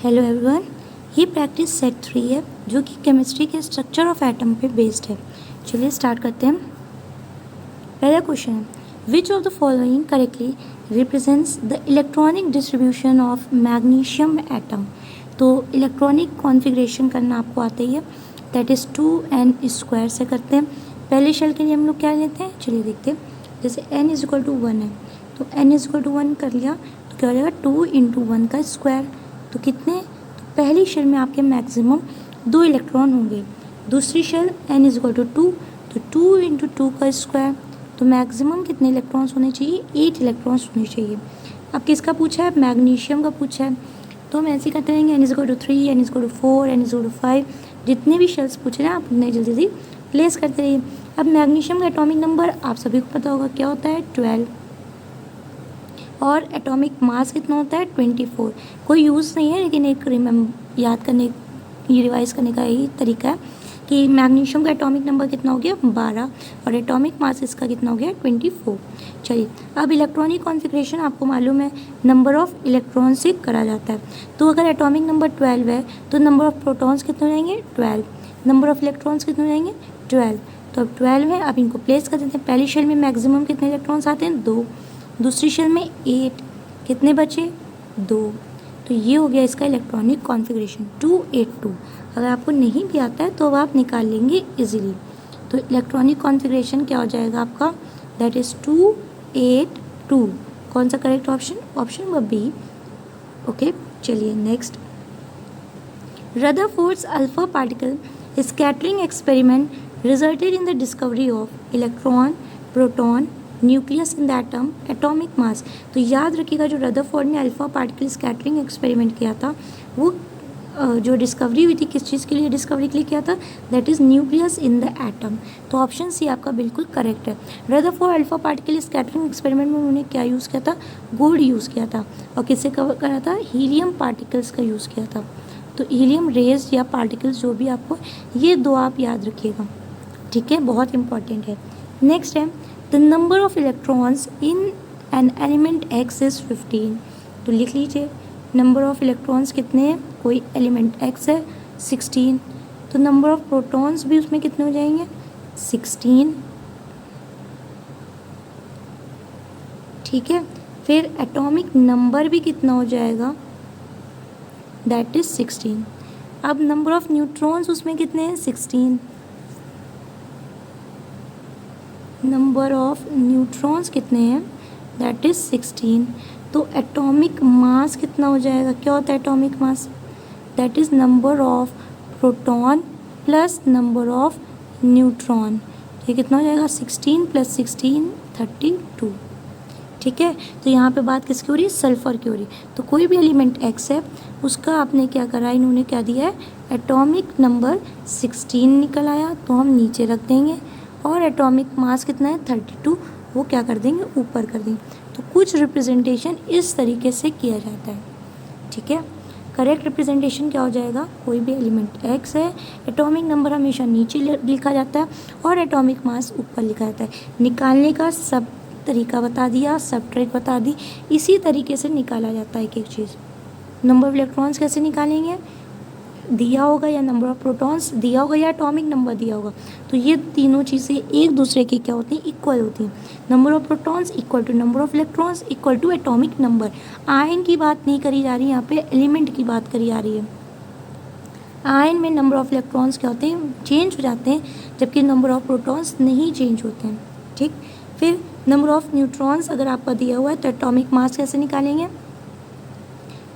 Hello everyone, ये practice set 3 है जो कि केमिस्ट्री के स्ट्रक्चर ऑफ एटम पे बेस्ड है। चलिए स्टार्ट करते हैं। पहला क्वेश्चन है, विच of the following correctly represents the electronic distribution of magnesium atom. तो इलेक्ट्रॉनिक कॉन्फ़िगरेशन करना आपको आता ही है, दैट इज़ 2n² से करते हैं। पहले शेल के लिए हम लोग क्या लेते हैं, चलिए देखते हैं। जैसे n=1 है तो n=1 कर लिया तो क्या हो जाएगा 2 × 1 का स्क्वायर। तो कितने, तो पहली शेल में आपके मैक्सिमम 2 इलेक्ट्रॉन होंगे। दूसरी शेल n=2 तो 2 × 2 का स्क्वायर, तो मैक्सिमम कितने इलेक्ट्रॉन्स होने चाहिए, 8 इलेक्ट्रॉन्स होने चाहिए। अब किसका पूछा है, मैग्नीशियम का पूछा है, तो हम ऐसे ही करते रहेंगे n=3 n=4 n=5 जितने भी शेल्स पूछे ना आप उतने जल्दी जल्दी प्लेस करते रहिए। अब मैग्नीशियम का एटॉमिक नंबर आप सभी को पता होगा क्या होता है, 12, और एटॉमिक मास कितना होता है, 24। कोई यूज़ नहीं है लेकिन एक याद करने, ये रिवाइज करने का यही तरीका है कि मैग्नीशियम का एटॉमिक नंबर कितना हो गया, 12, और एटॉमिक मास इसका कितना हो गया, 24। चलिए अब इलेक्ट्रॉनिक कॉन्फ़िगरेशन आपको मालूम है नंबर ऑफ इलेक्ट्रॉन से करा जाता है। तो अगर एटॉमिक नंबर 12 है तो नंबर ऑफ प्रोटॉन्स कितने हो जाएंगे, 12, नंबर ऑफ इलेक्ट्रॉन्स कितने हो जाएंगे, 12। तो अब 12 है, अब इनको प्लेस कर देते हैं। पहली शेल में मैक्सिमम कितने इलेक्ट्रॉन्स आते हैं, 2, दूसरी शेल में 8, कितने बचे, 2। तो ये हो गया इसका इलेक्ट्रॉनिक कॉन्फ़िगरेशन 282। अगर आपको नहीं भी आता है तो आप निकाल लेंगे इजीली। तो इलेक्ट्रॉनिक कॉन्फ़िगरेशन क्या हो जाएगा आपका, दैट इज़ 282। कौन सा correct option, option number B. Okay चलिए next, Rutherford's alpha particle scattering experiment resulted in the discovery of electron, proton, nucleus in the atom, atomic mass. तो याद रखिएगा जो रदरफोर्ड ने अल्फा पार्टिकल स्कैटरिंग एक्सपेरिमेंट किया था वो जो डिस्कवरी हुई थी किस चीज़ के लिए डिस्कवरी के लिए किया था, that is nucleus in the atom. तो ऑप्शन सी आपका बिल्कुल करेक्ट है। Rutherford alpha particle scattering experiment में उन्होंने क्या यूज़ किया था, गोल्ड यूज़ किया था, और किससे कवर करा था, हीलियम पार्टिकल्स का यूज़ किया था। तो हीलियम रेज या पार्टिकल्स जो भी आपको, ये दो आप याद रखिएगा, ठीक है, बहुत इंपॉर्टेंट है। नेक्स्ट है, the number of electrons in an element x is 15। तो लिख लीजिए नंबर ऑफ इलेक्ट्रॉन्स कितने हैं, कोई एलिमेंट एक्स है 16, तो नंबर ऑफ प्रोटॉन्स भी उसमें कितने हो जाएंगे, 16, ठीक है। फिर एटॉमिक नंबर भी कितना हो जाएगा, दैट इज़ 16। अब नंबर ऑफ न्यूट्रॉन्स उसमें कितने हैं, 16, नंबर ऑफ न्यूट्रॉन्स कितने हैं, दैट इज़ 16। तो एटॉमिक मास कितना हो जाएगा, क्या होता है atomic mass, that is number of proton plus number of neutron. ये कितना हो जाएगा, 16 + 16 32, ठीक है। तो यहाँ पे बात किसकी हो रही है, सल्फ़र की हो रही है। तो कोई भी एलिमेंट एक्स है उसका आपने क्या करा, इन्होंने क्या दिया है, एटॉमिक नंबर 16 निकल आया तो हम नीचे रख देंगे, और एटॉमिक मास कितना है 32, वो क्या कर देंगे, ऊपर कर देंगे। तो कुछ रिप्रेजेंटेशन इस तरीके से किया जाता है, ठीक है। करेक्ट रिप्रेजेंटेशन क्या हो जाएगा, कोई भी एलिमेंट एक्स है, एटॉमिक नंबर हमेशा नीचे लिखा जाता है और एटॉमिक मास ऊपर लिखा जाता है। निकालने का सब तरीका बता दिया, सब ट्रिक बता दी, इसी तरीके से निकाला जाता है एक एक चीज़। नंबर ऑफ इलेक्ट्रॉन्स कैसे निकालेंगे, दिया होगा या नंबर ऑफ प्रोटॉन्स दिया होगा या एटॉमिक नंबर दिया होगा, तो ये तीनों चीज़ें एक दूसरे की क्या होती हैं, इक्वल होती हैं। Number of protons equal to number of electrons equal to atomic number. Ion की बात नहीं करी जा रही, यहाँ पे एलिमेंट की बात करी जा रही है। आयन में नंबर ऑफ इलेक्ट्रॉन्स क्या होते हैं, चेंज हो जाते हैं, जबकि नंबर ऑफ प्रोटॉन्स नहीं चेंज होते हैं, ठीक। फिर नंबर ऑफ न्यूट्रॉन्स अगर आपका दिया हुआ है तो एटॉमिक मास कैसे निकालेंगे,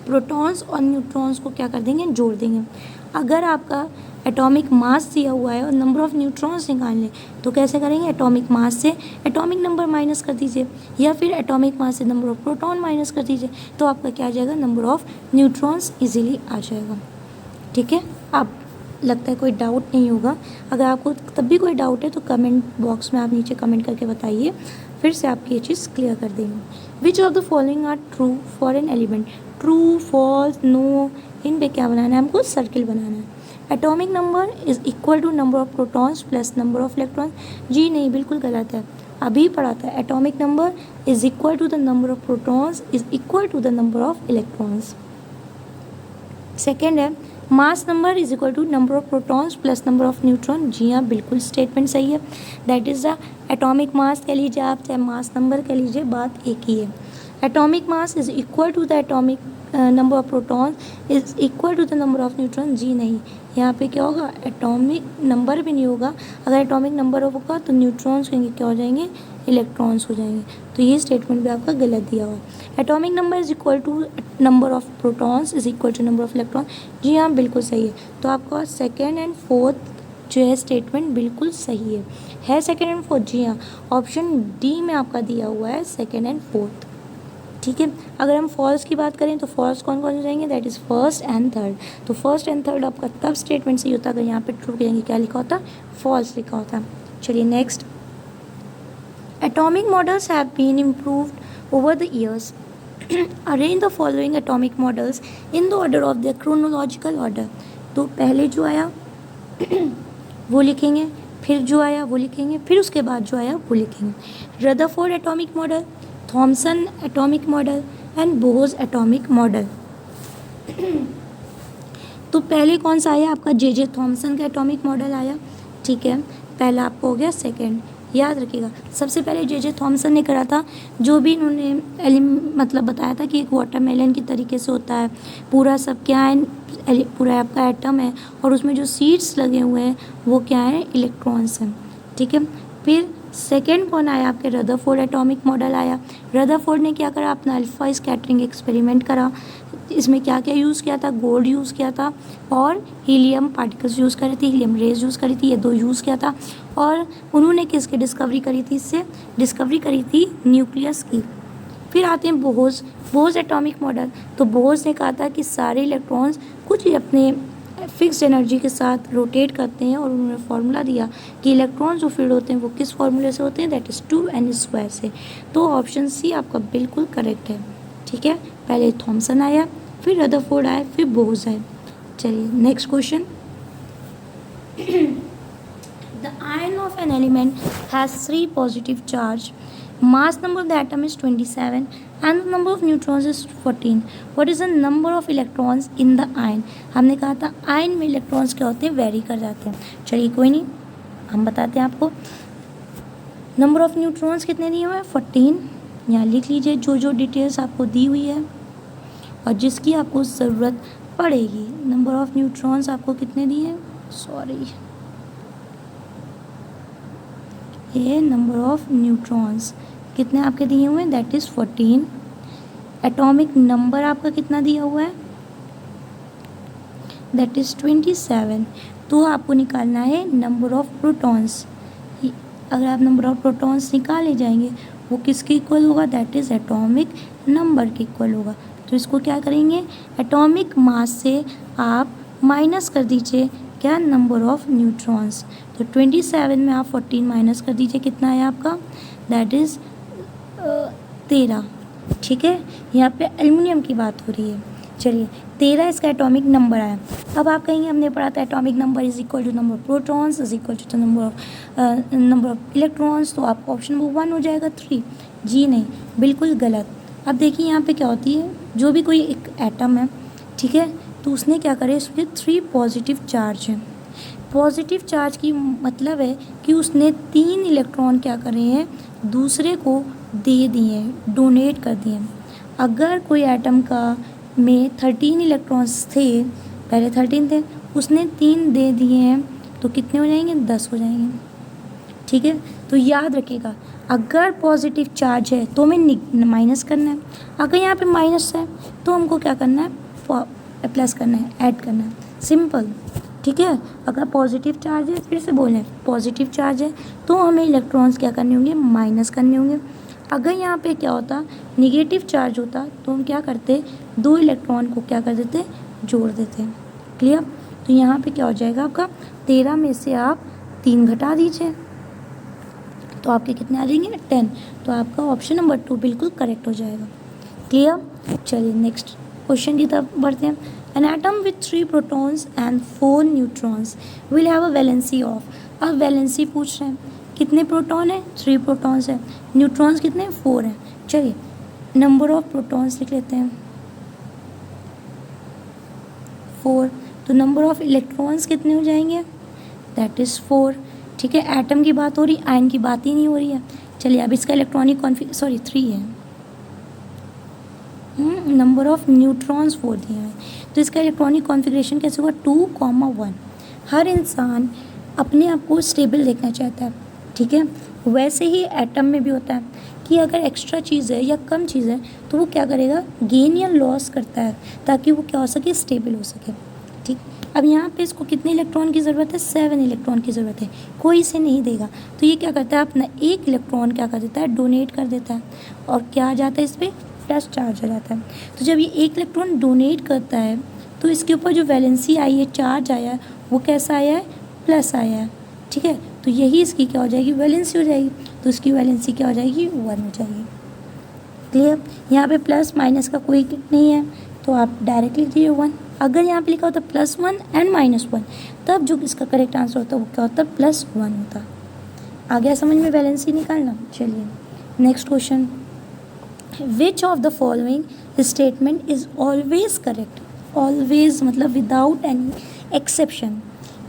प्रोटॉन्स और न्यूट्रॉन्स को क्या कर देंगे, जोड़ देंगे। अगर आपका एटॉमिक मास दिया हुआ है और नंबर ऑफ न्यूट्रॉन्स निकालने तो कैसे करेंगे, एटॉमिक मास से एटॉमिक नंबर माइनस कर दीजिए, या फिर एटॉमिक मास से नंबर ऑफ प्रोटॉन माइनस कर दीजिए, तो आपका क्या आ जाएगा, नंबर ऑफ न्यूट्रॉन्स इजीली आ जाएगा, ठीक है। अब लगता है कोई डाउट नहीं होगा, अगर आपको तब भी कोई डाउट है तो कमेंट बॉक्स में आप नीचे कमेंट करके बताइए, फिर से आपकी ये चीज़ क्लियर कर देंगे। Which of the following are true for an element, true, false, no, इन पे क्या बनाना है, हमको सर्किल बनाना है। Atomic number is equal to number of protons plus number of electrons, जी नहीं, बिल्कुल गलत है। अभी पढ़ा था, atomic number is equal to the number of protons is equal to the number of electrons. Second है mass number is equal to number of protons plus number of neutron. जी हाँ, बिल्कुल स्टेटमेंट सही है। That is the atomic mass कह लीजिए आप, चाहे मास नंबर कह लीजिए, बात एक ही है। Atomic mass is equal to the atomic number of proton is equal to the number of neutron. जी नहीं, यहाँ पे क्या होगा, एटॉमिक नंबर भी नहीं होगा। अगर एटॉमिक नंबर होगा तो न्यूट्रॉन्स होंगे क्या हो जाएंगे, इलेक्ट्रॉन्स हो जाएंगे। तो ये स्टेटमेंट भी आपका गलत दिया हुआ। Atomic number is equal to number of protons is equal to number of electron. जी हाँ, बिल्कुल सही है। तो आपका सेकेंड एंड फोर्थ जो है स्टेटमेंट बिल्कुल सही है सेकेंड एंड फोर्थ। जी हाँ, ऑप्शन डी में आपका दिया हुआ है सेकेंड एंड फोर्थ। ठीक है, अगर हम फॉल्स की बात करें तो फॉल्स कौन कौन हो जाएंगे, that is first and third. तो फर्स्ट एंड थर्ड आपका तब स्टेटमेंट सही होता अगर यहाँ पे ट्रू कहेंगे क्या लिखा होता, फॉल्स लिखा होता। चलिए next, atomic models have been improved over the years. Arrange the following atomic models in the order of the chronological order. तो पहले जो आया वो लिखेंगे, फिर जो आया वो लिखेंगे, फिर उसके बाद जो आया वो लिखेंगे। Rutherford atomic model, Thomson atomic model and Bohr atomic model. तो पहले कौन सा आया आपका, जे थॉमसन का एटॉमिक मॉडल आया। ठीक है, पहला आपको हो गया सेकंड, याद रखिएगा। सबसे पहले जे थॉमसन ने करा था, जो भी इन्होंने मतलब बताया था कि एक वाटरमेलन की तरीके से होता है, पूरा सब क्या है, पूरा आपका एटम है और उसमें जो सीड्स लगे हुए हैं वो क्या है, इलेक्ट्रॉन्स हैं। ठीक है, फिर सेकेंड कौन आया आपके, रदरफोर्ड एटॉमिक मॉडल आया। रदरफोर्ड ने क्या करा, अपना अल्फा स्कैटरिंग एक्सपेरिमेंट करा। इसमें क्या क्या यूज़ किया था, गोल्ड यूज़ किया था और हीलियम पार्टिकल्स यूज़ करी थी, हीलियम रेज यूज़ करी थी, ये दो यूज़ किया था। और उन्होंने किसकी डिस्कवरी करी थी, इससे डिस्कवरी करी थी न्यूक्लियस की। फिर आते हैं बोहर एटॉमिक मॉडल। तो बोहर ने कहा था कि सारे इलेक्ट्रॉन्स कुछ ही अपने फिक्स्ड एनर्जी के साथ रोटेट करते हैं और उन्होंने फार्मूला दिया कि इलेक्ट्रॉन्स जो फील्ड होते हैं वो किस फार्मूले से होते हैं, दैट इज़ 2n² से। तो ऑप्शन सी आपका बिल्कुल करेक्ट है। ठीक है, पहले थॉमसन आया, फिर रदरफोर्ड आया, फिर बोहर आया। चलिए next question, the ion of an element has 3 positive charge, mass number of the atom is 27 and the number of neutrons is 14. What is the number of electrons in the ion? हमने कहा था ion में electrons क्या होते हैं, very कर जाते हैं। चलिए कोई नहीं, हम बताते हैं आपको। नंबर ऑफ न्यूट्रॉन्स कितने दिए हुए हैं, 14। यहाँ लिख लीजिए जो जो डिटेल्स आपको दी हुई है और जिसकी आपको ज़रूरत पड़ेगी। नंबर ऑफ न्यूट्रॉन्स आपको कितने दिए हैं, सॉरी, ये नंबर ऑफ न्यूट्रॉन्स कितने आपके दिए हुए हैं, दैट इज़ 14। एटॉमिक नंबर आपका कितना दिया हुआ है, दैट इज़ 27। तो आपको निकालना है नंबर ऑफ प्रोटॉन्स। अगर आप नंबर ऑफ प्रोटॉन्स निकाले जाएंगे वो किसके इक्वल होगा, दैट इज़ एटॉमिक नंबर के इक्वल होगा। तो इसको क्या करेंगे, एटॉमिक मास से आप माइनस कर दीजिए क्या, नंबर ऑफ न्यूट्रॉन्स। तो 27 में आप 14 माइनस कर दीजिए, कितना है आपका, दैट इज़ 13। ठीक है, यहाँ पे एल्युमिनियम की बात हो रही है। चलिए 13 इसका एटॉमिक नंबर आया। अब आप कहेंगे हमने पढ़ा था atomic number is equal to number of protons is equal to number of electrons. तो आपका ऑप्शन नंबर 1 हो जाएगा 3। जी नहीं, बिल्कुल गलत। अब देखिए यहाँ पे क्या होती है, जो भी कोई एक एटम है, ठीक है, तो उसने क्या करे, उसके 3 पॉजिटिव चार्ज हैं। पॉजिटिव चार्ज की मतलब है कि उसने 3 इलेक्ट्रॉन क्या करे हैं, दूसरे को दे दिए हैं, डोनेट कर दिए हैं। अगर कोई एटम का में 13 इलेक्ट्रॉन्स थे, पहले 13 थे, उसने 3 दे दिए हैं, तो कितने हो जाएंगे, 10 हो जाएंगे। ठीक है, तो याद रखिएगा, अगर पॉजिटिव चार्ज है तो हमें माइनस करना है, अगर यहाँ पे माइनस है तो हमको क्या करना है, प्लस करना है, ऐड करना है, सिंपल। ठीक है, अगर पॉजिटिव चार्ज है, फिर से बोलें, पॉजिटिव चार्ज है तो हमें इलेक्ट्रॉन्स क्या करने होंगे, माइनस करने होंगे। अगर यहाँ पे क्या होता, निगेटिव चार्ज होता, तो हम क्या करते, 2 इलेक्ट्रॉन को क्या कर देते, जोड़ देते। क्लियर, तो यहाँ पे क्या हो जाएगा आपका, 13 में से आप 3 घटा दीजिए तो आपके कितने आ जाएंगे, 10। तो आपका ऑप्शन नंबर 2 बिल्कुल करेक्ट हो जाएगा। क्लियर, चलिए नेक्स्ट क्वेश्चन की तरफ बढ़ते हैं। An atom with 3 protons and 4 neutrons will have a valency of. अब वैलेंसी पूछ रहे हैं, कितने प्रोटॉन है, 3 प्रोटॉन्स है, न्यूट्रॉन्स कितने, 4 हैं। चलिए नंबर ऑफ प्रोटॉन्स लिख लेते हैं, 4, तो नंबर ऑफ इलेक्ट्रॉन्स कितने हो जाएंगे, दैट इज़ 4। ठीक है, एटम की बात हो रही, आयन की बात ही नहीं हो रही है। चलिए अब इसका इलेक्ट्रॉनिक 3 है। नंबर ऑफ न्यूट्रॉन्स 4 दिए हैं, तो इसका इलेक्ट्रॉनिक कॉन्फ़िगरेशन कैसे होगा, 2, 1। हर इंसान अपने आप को स्टेबल देखना चाहता है। ठीक है, वैसे ही एटम में भी होता है कि अगर एक्स्ट्रा चीज़ है या कम चीज़ है तो वो क्या करेगा, गेन या लॉस करता है ताकि वो क्या हो सके, स्टेबल हो सके। ठीक, अब यहाँ पे इसको कितने इलेक्ट्रॉन की ज़रूरत है, 7 इलेक्ट्रॉन की ज़रूरत है। कोई इसे नहीं देगा तो ये क्या करता है, अपना 1 इलेक्ट्रॉन क्या कर देता है, डोनेट कर देता है, और क्या आ जाता है इस पर, प्लस चार्ज आ जाता है। तो जब ये 1 इलेक्ट्रॉन डोनेट करता है तो इसके ऊपर जो वैलेंसी आई है, चार्ज आया है, वो कैसा आया है, प्लस आया है। ठीक है, तो यही इसकी क्या हो जाएगी, वैलेंसी हो जाएगी, तो इसकी वैलेंसी क्या हो जाएगी, 1 हो जाएगी। क्लियर, यहाँ पे प्लस माइनस का कोई नहीं है तो आप डायरेक्टली लिखिए 1। अगर यहाँ पे लिखा होता +1 एंड -1 तब जो इसका करेक्ट आंसर होता है वो क्या होता है, +1 होता। आ गया समझ में वैलेंसी निकालना। चलिए next question, which of the following statement is always correct, always मतलब विदाउट एनी एक्सेप्शन।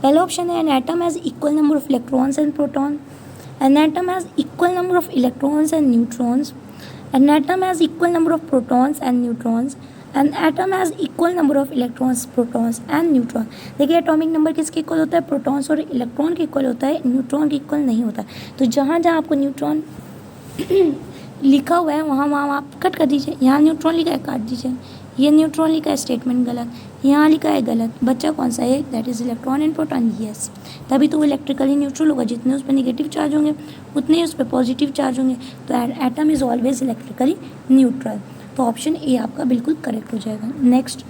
पहला ऑप्शन है, an atom has equal number of electrons and proton, an atom has equal number of electrons and neutrons, an atom has equal number of protons and neutrons, an atom has equal number of electrons, protons and neutron. देखिए atomic number किसके equal होता है, protons और electron के equal होता है, neutron के equal नहीं होता। तो जहाँ जहाँ आपको न्यूट्रॉन लिखा हुआ है वहाँ वहाँ आप कट कर दीजिए, यहाँ न्यूट्रॉन लिखा है काट दीजिए, ये न्यूट्रॉन लिखा है स्टेटमेंट गलत, यहाँ लिखा है गलत, बच्चा कौन सा है, that is electron and proton, yes. तभी तो वो इलेक्ट्रिकली न्यूट्रल होगा, जितने उस पर नेगेटिव चार्ज होंगे उतने ही उस पर पॉजिटिव चार्ज होंगे, तो atom is always electrically neutral. तो ऑप्शन ए आपका बिल्कुल करेक्ट हो जाएगा। Next,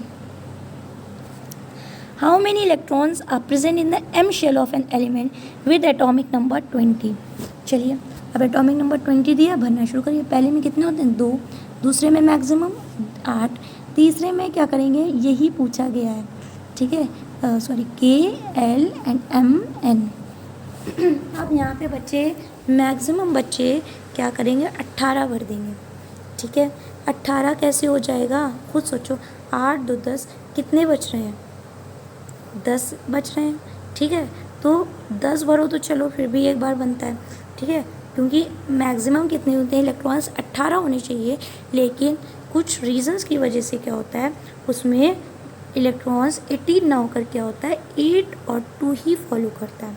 how many electrons are present in the M shell of an element with atomic number 20। चलिए अब एटॉमिक नंबर 20 दिया, भरना शुरू करिए। पहले में कितने होते हैं, 2, दूसरे में मैक्सिमम 8, तीसरे में क्या करेंगे, यही पूछा गया है। ठीक है, सॉरी KL एंड MN। अब यहाँ पे बच्चे मैक्सिमम बच्चे क्या करेंगे, 18 भर देंगे। ठीक है, 18 कैसे हो जाएगा, खुद सोचो, 8 2 10, कितने बच रहे हैं, 10 बच रहे हैं। ठीक है, तो 10 भरो तो चलो फिर भी एक बार बनता है। ठीक है, क्योंकि मैक्सिमम कितने होते हैं, इलेक्ट्रॉन्स 18 होने चाहिए, लेकिन कुछ रीजंस की वजह से क्या होता है, उसमें इलेक्ट्रॉन्स 18 ना होकर क्या होता है, 8 और 2 ही फॉलो करता है।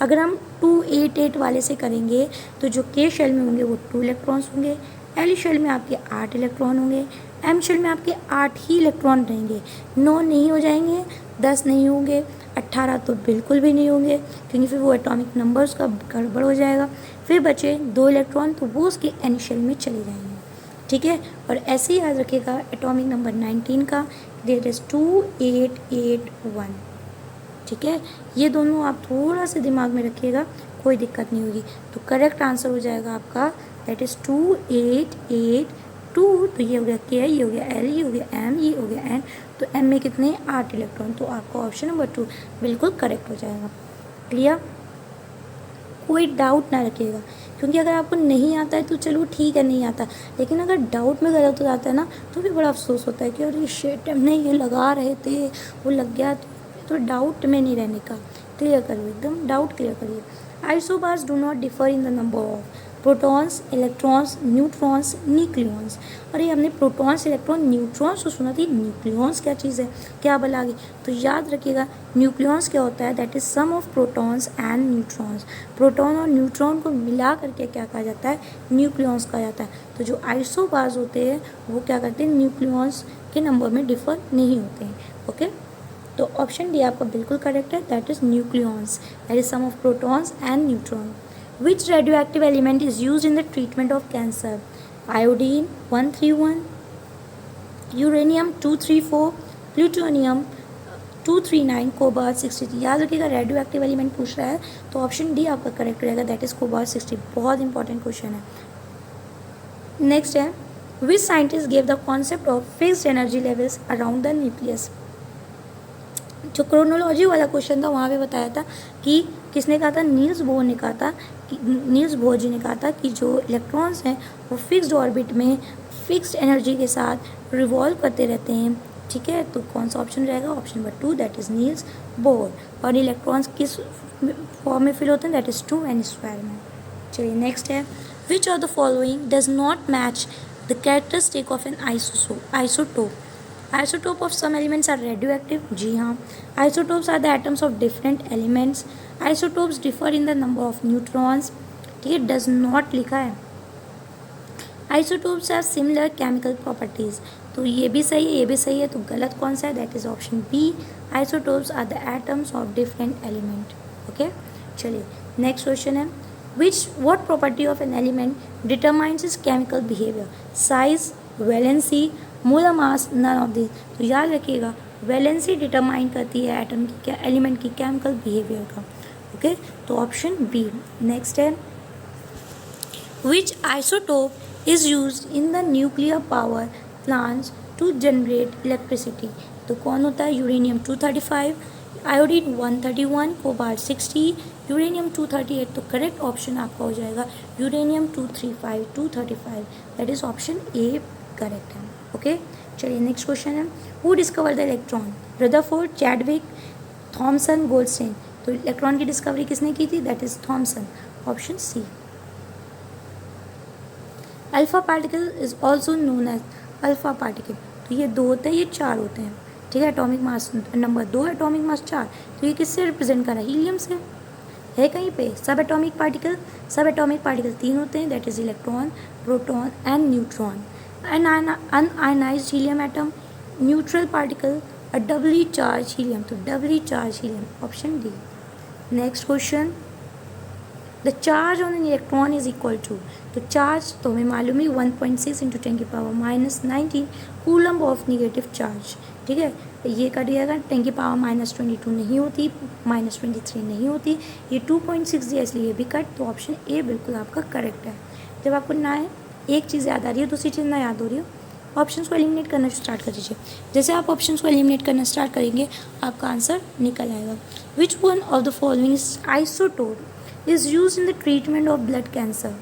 अगर हम 2 8 8 वाले से करेंगे तो जो K शेल में होंगे वो 2 इलेक्ट्रॉन्स होंगे, L शेल में आपके 8 इलेक्ट्रॉन होंगे, M शेल में आपके 8 ही इलेक्ट्रॉन रहेंगे, 9 नहीं हो जाएंगे, 10 नहीं होंगे, 18 तो बिल्कुल भी नहीं होंगे, क्योंकि फिर वो एटॉमिक नंबर उसका गड़बड़ हो जाएगा। फिर बचे 2 इलेक्ट्रॉन, तो वो उसके N शेल में चले जाएंगे। ठीक है, और ऐसे ही याद रखिएगा एटॉमिक नंबर 19 का, डेट इज़ 2881। ठीक है, ये दोनों आप थोड़ा सा दिमाग में रखिएगा, कोई दिक्कत नहीं होगी। तो करेक्ट आंसर हो जाएगा आपका दैट इज़ 2882। तो ये हो गया K, ये हो गया L, ये हो गया M, ये हो गया N। तो M में कितने, 8 इलेक्ट्रॉन, तो आपका ऑप्शन नंबर 2 बिल्कुल करेक्ट हो जाएगा। क्लियर, कोई डाउट ना रखिएगा, क्योंकि अगर आपको नहीं आता है तो चलो ठीक है नहीं आता, लेकिन अगर डाउट में गलत हो जाता है ना तो भी बड़ा अफसोस होता है कि अरे शिट हमने ये लगा रहे थे वो लग गया। तो डाउट में नहीं रहने का, क्लियर करो, एकदम डाउट क्लियर करिए। Isobars do not differ in the number of protons, electrons, neutrons, nucleons. अरे हमने प्रोटॉन्स, इलेक्ट्रॉन, न्यूट्रॉन्स तो सुना थी, न्यूक्लियॉन्स क्या चीज़ है, क्या बल आ गई। तो याद रखिएगा न्यूक्लियॉन्स क्या होता है, that is sum of protons and neutrons. Proton और न्यूट्रॉन को मिला करके क्या कहा जाता है, न्यूक्लियॉन्स कहा जाता है। तो जो आइसोबार्स होते हैं वो क्या करते हैं, न्यूक्लियॉन्स के नंबर में डिफर नहीं होते हैं। ओके, तो ऑप्शन डी आपका बिल्कुल करेक्ट है, that is nucleons, that is sum of protons and neutron. Which radioactive element is used in the treatment of cancer? Iodine 131, uranium 234, plutonium 239, cobalt 63। याद रखिएगा रेडियो एक्टिव एलिमेंट पूछ रहा है तो ऑप्शन डी आपका करेक्ट रहेगा, that is cobalt 60। बहुत important question है। नेक्स्ट है, which scientist gave the concept of fixed energy levels around the nucleus. जो क्रोनोलॉजी वाला क्वेश्चन था वहाँ पे बताया था कि किसने कहा था, नील्स बोर ने कहा था कि नील्स बोर जी ने कहा था कि जो इलेक्ट्रॉन्स हैं वो फिक्स्ड ऑर्बिट में फिक्स्ड एनर्जी के साथ रिवॉल्व करते रहते हैं। ठीक है, तो कौन सा ऑप्शन रहेगा? Option number 2 that is Niels Bohr. और इलेक्ट्रॉन्स किस फॉर्म में फिल होते हैं? दैट इज 2n स्क्वायर में। चलिए नेक्स्ट है, विच of the following does not match the characteristic of N isotope? Isotope of some elements are radioactive. जी हाँ. Isotopes are the atoms of different elements. Isotopes differ in the number of neutrons. ठीक है, does not लिखा है. Isotopes have similar chemical properties. तो ये भी सही है, ये भी सही है, तो गलत कौन सा है? That is option B. Isotopes are the atoms of different element. Okay, चलिए नेक्स्ट क्वेश्चन है, what property of an element determines its chemical behavior? Size, valency, molar mass, none of this. तो याद रखिएगा, वैलेंसी डिटरमाइन करती है atom की, क्या element की केमिकल बिहेवियर का. ओके, तो ऑप्शन बी. नेक्स्ट है, which isotope is use in the nuclear power plants to generate electricity? तो कौन होता है? Uranium 235, iodine 131, cobalt 60, uranium 238. तो करेक्ट ऑप्शन आपका हो जाएगा uranium 235, 235. That is option A correct है. ओके, चलिए नेक्स्ट क्वेश्चन है, who discover the electron? Rutherford, Chadwick, Thomson, Goldstein. तो इलेक्ट्रॉन की डिस्कवरी किसने की थी? That is Thomson. Option C. Alpha particle is also known as alpha particle. तो ये 2 होते हैं, ये 4 होते हैं. ठीक है, atomic mass number 2, atomic mass 4. तो ये किससे रिप्रेजेंट कर रहा है? हीलियम से है कहीं पे. सब एटॉमिक पार्टिकल 3 होते हैं, that is electron, proton and neutron. An unionized helium atom, neutral particle, a doubly charged helium. तो doubly charged helium. Option D. Next question. The charge on an electron is equal to. तो charge तो हमें मालूम है 1.6 × 10⁻⁻19 coulomb of negative charge. ठीक है, ये कर दिया अगर 10⁻22 नहीं होती, -23 नहीं होती, ये 2.6 दिया इसलिए ये भी कट. तो ऑप्शन ए बिल्कुल आपका करेक्ट है. जब आपको ना है एक चीज़ याद आ रही है, दूसरी चीज़ ना याद हो रही हो, ऑप्शंस को एलिमिनेट करना स्टार्ट कर दीजिए. जैसे आप ऑप्शंस को एलिमिनेट करना स्टार्ट करेंगे आपका आंसर निकल आएगा. Which one of the following isotope is use in the treatment of blood cancer?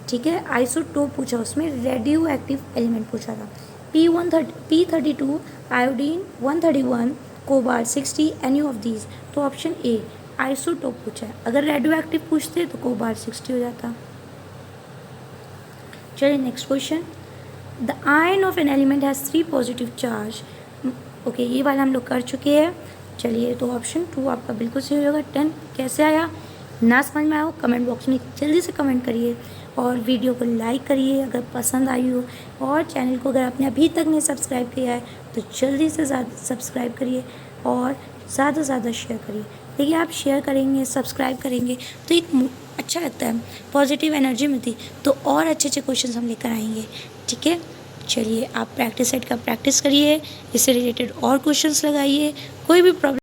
ठीक है, आइसोटोप पूछा, उसमें रेडियो एक्टिव एलिमेंट पूछा था. P32, iodine 131, cobalt 60, any of these. तो ऑप्शन ए आइसोटोप पूछा है. अगर रेडियो एक्टिव पूछते तो कोबाल्ट 60 हो जाता. चलिए next question, the ion of an element has 3 positive charge. Okay, ये वाला हम लोग कर चुके हैं. चलिए, तो ऑप्शन 2 आपका बिल्कुल सही होगा. 10 कैसे आया? ना समझ में आया हो कमेंट बॉक्स में जल्दी से कमेंट करिए और वीडियो को लाइक करिए अगर पसंद आई हो, और चैनल को अगर आपने अभी तक नहीं सब्सक्राइब किया है तो जल्दी से ज़्यादा सब्सक्राइब करिए और ज़्यादा से ज़्यादा शेयर करिए. देखिए, आप शेयर करेंगे, सब्सक्राइब करेंगे तो एक अच्छा लगता है, पॉजिटिव एनर्जी मिलती, तो और अच्छे अच्छे क्वेश्चन हम लेकर आएंगे. ठीक है, चलिए आप प्रैक्टिस सेट का प्रैक्टिस करिए, इससे रिलेटेड और क्वेश्चंस लगाइए. कोई भी प्रॉब्लम